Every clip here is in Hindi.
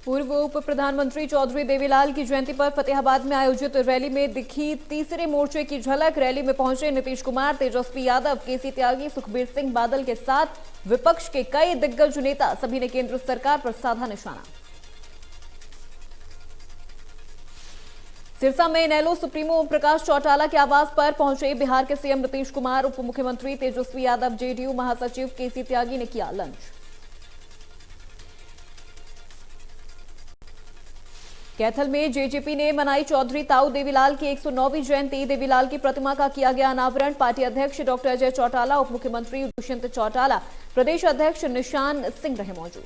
पूर्व उप प्रधानमंत्री चौधरी देवीलाल की जयंती पर फतेहाबाद में आयोजित रैली में दिखी तीसरे मोर्चे की झलक। रैली में पहुंचे नीतीश कुमार, तेजस्वी यादव, केसी त्यागी, सुखबीर सिंह बादल के साथ विपक्ष के कई दिग्गज नेता। सभी ने केंद्र सरकार पर साधा निशाना। सिरसा में इनेलो सुप्रीमो ओम प्रकाश चौटाला के आवास पर पहुंचे बिहार के सीएम नीतीश कुमार, उप मुख्यमंत्री तेजस्वी यादव, जेडीयू महासचिव केसी त्यागी ने किया लंच। कैथल में जेजेपी ने मनाई चौधरी ताऊ देवीलाल की 109वीं जयंती। देवीलाल की प्रतिमा का किया गया अनावरण। पार्टी अध्यक्ष डॉक्टर अजय चौटाला, उप मुख्यमंत्री दुष्यंत चौटाला, प्रदेश अध्यक्ष निशान सिंह रहे मौजूद।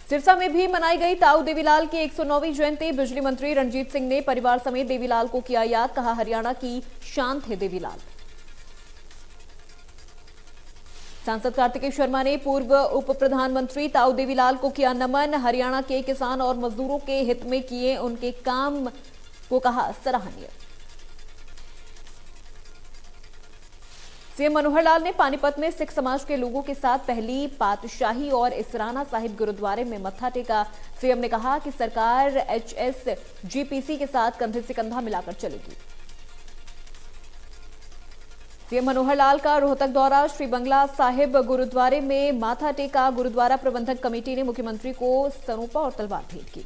सिरसा में भी मनाई गई ताऊ देवीलाल की 109वीं जयंती। बिजली मंत्री रणजीत सिंह ने परिवार समेत देवीलाल को किया याद, कहा हरियाणा की शान थे देवीलाल। सांसद कार्तिकेय शर्मा ने पूर्व उप प्रधानमंत्री ताऊ देवीलाल को किया नमन। हरियाणा के किसान और मजदूरों के हित में किए उनके काम को कहा सराहनीय। सीएम मनोहर लाल ने पानीपत में सिख समाज के लोगों के साथ पहली पातशाही और इसराना साहिब गुरुद्वारे में मत्था टेका। सीएम ने कहा कि सरकार HSGPC के साथ कंधे से कंधा मिलाकर चलेगी। सीएम मनोहर लाल का रोहतक दौरा। श्री बंगला साहिब गुरुद्वारे में माथा टेका। गुरुद्वारा प्रबंधक कमेटी ने मुख्यमंत्री को सरोपा और तलवार भेंट की।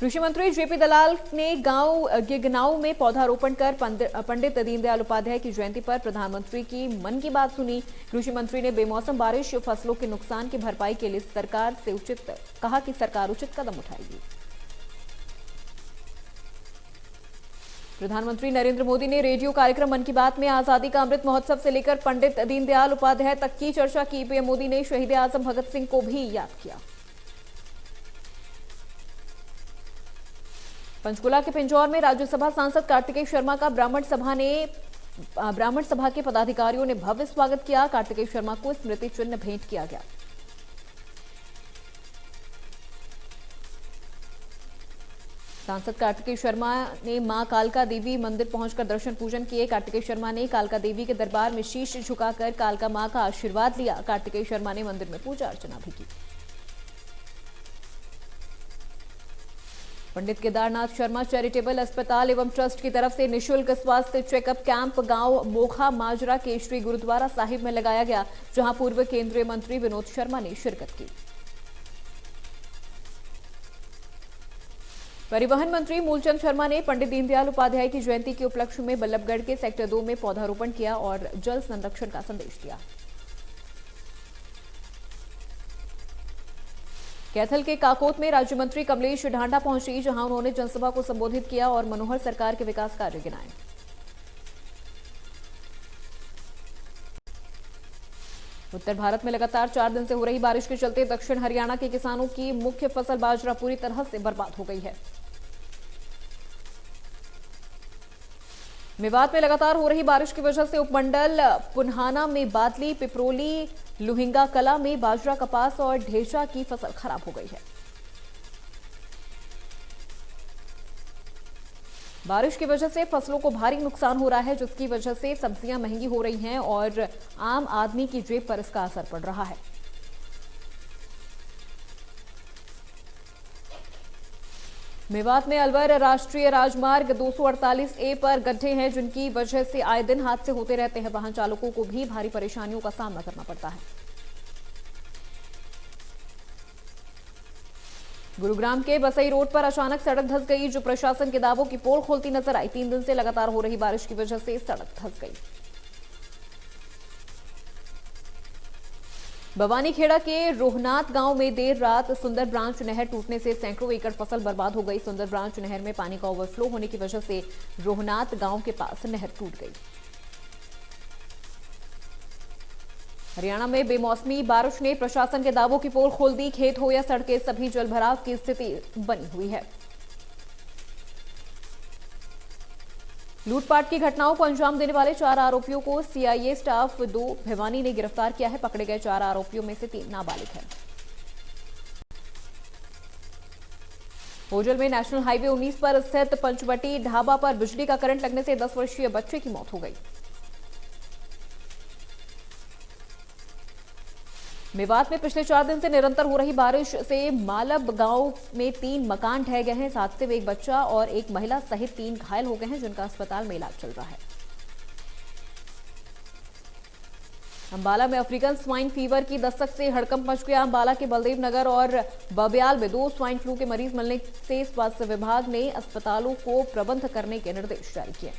कृषि मंत्री जेपी दलाल ने गांव गिगनाऊ में पौधारोपण कर पंडित दीनदयाल उपाध्याय की जयंती पर प्रधानमंत्री की मन की बात सुनी। कृषि मंत्री ने बेमौसम बारिश फसलों के नुकसान की भरपाई के लिए सरकार से कहा कि सरकार उचित कदम उठाएगी। प्रधानमंत्री नरेंद्र मोदी ने रेडियो कार्यक्रम मन की बात में आजादी का अमृत महोत्सव से लेकर पंडित दीनदयाल उपाध्याय तक की चर्चा की। पीएम मोदी ने शहीद आजम भगत सिंह को भी याद किया। पंचकुला के पिंजौर में राज्यसभा सांसद कार्तिकेय शर्मा का ब्राह्मण सभा के पदाधिकारियों ने भव्य स्वागत किया। कार्तिकेय शर्मा को स्मृति चिन्ह भेंट किया गया। सांसद कार्तिकेय शर्मा ने मां कालका देवी मंदिर पहुंचकर दर्शन पूजन किए। कार्तिकेय शर्मा ने कालका देवी के दरबार में शीश झुकाकर कालका मां का आशीर्वाद लिया। कार्तिकेय शर्मा ने मंदिर में पूजा अर्चना भी की। पंडित केदारनाथ शर्मा चैरिटेबल अस्पताल एवं ट्रस्ट की तरफ से निःशुल्क स्वास्थ्य चेकअप कैंप गांव मोखा माजरा के श्री गुरुद्वारा साहिब में लगाया गया, जहां पूर्व केंद्रीय मंत्री विनोद शर्मा ने शिरकत की। परिवहन मंत्री मूलचंद शर्मा ने पंडित दीनदयाल उपाध्याय की जयंती के उपलक्ष्य में बल्लभगढ़ के सेक्टर 2 में पौधारोपण किया और जल संरक्षण का संदेश दिया। कैथल के काकोत में राज्य मंत्री कमलेश ढांडा पहुंची, जहां उन्होंने जनसभा को संबोधित किया और मनोहर सरकार के विकास कार्य गिनाए। उत्तर भारत में लगातार 4 दिन से हो रही बारिश के चलते दक्षिण हरियाणा के किसानों की मुख्य फसल बाजरा पूरी तरह से बर्बाद हो गई है। मेवात में लगातार हो रही बारिश की वजह से उपमंडल पुन्हाना में बादली, पिपरोली, लुहिंगा कला में बाजरा, कपास और ढेंचा की फसल खराब हो गई है। बारिश की वजह से फसलों को भारी नुकसान हो रहा है, जिसकी वजह से सब्जियां महंगी हो रही हैं और आम आदमी की जेब पर इसका असर पड़ रहा है। मेवात में अलवर राष्ट्रीय राजमार्ग 248A पर गड्ढे हैं, जिनकी वजह से आए दिन हादसे होते रहते हैं। वाहन चालकों को भी भारी परेशानियों का सामना करना पड़ता है। गुरुग्राम के बसई रोड पर अचानक सड़क धंस गई, जो प्रशासन के दावों की पोल खोलती नजर आई। 3 दिन से लगातार हो रही बारिश की वजह से सड़क धंस गई। बवानीखेड़ा के रोहनाथ गांव में देर रात सुंदर ब्रांच नहर टूटने से सैकड़ों एकड़ फसल बर्बाद हो गई। सुंदर ब्रांच नहर में पानी का ओवरफ्लो होने की वजह से रोहनाथ गांव के पास नहर टूट गई। हरियाणा में बेमौसमी बारिश ने प्रशासन के दावों की पोल खोल दी। खेत हो या सड़कें, सभी जलभराव की स्थिति बनी हुई है। लूटपाट की घटनाओं को अंजाम देने वाले 4 आरोपियों को CIA स्टाफ 2 भिवानी ने गिरफ्तार किया है। पकड़े गए 4 आरोपियों में से 3 नाबालिग हैं। ओजल में नेशनल हाईवे 19 पर स्थित पंचवटी ढाबा पर बिजली का करंट लगने से 10 वर्षीय बच्चे की मौत हो गई। मेवात में पिछले 4 दिन से निरंतर हो रही बारिश से मालब गांव में 3 मकान ढह गए हैं। इस हादसे में एक बच्चा और एक महिला सहित 3 घायल हो गए हैं, जिनका अस्पताल में इलाज चल रहा है। अंबाला में अफ्रीकन स्वाइन फीवर की दस्तक से हड़कंप मच गया। अंबाला के बलदेव नगर और बबियाल में 2 स्वाइन फ्लू के मरीज मिलने से स्वास्थ्य विभाग ने अस्पतालों को प्रबंध करने के निर्देश जारी किए।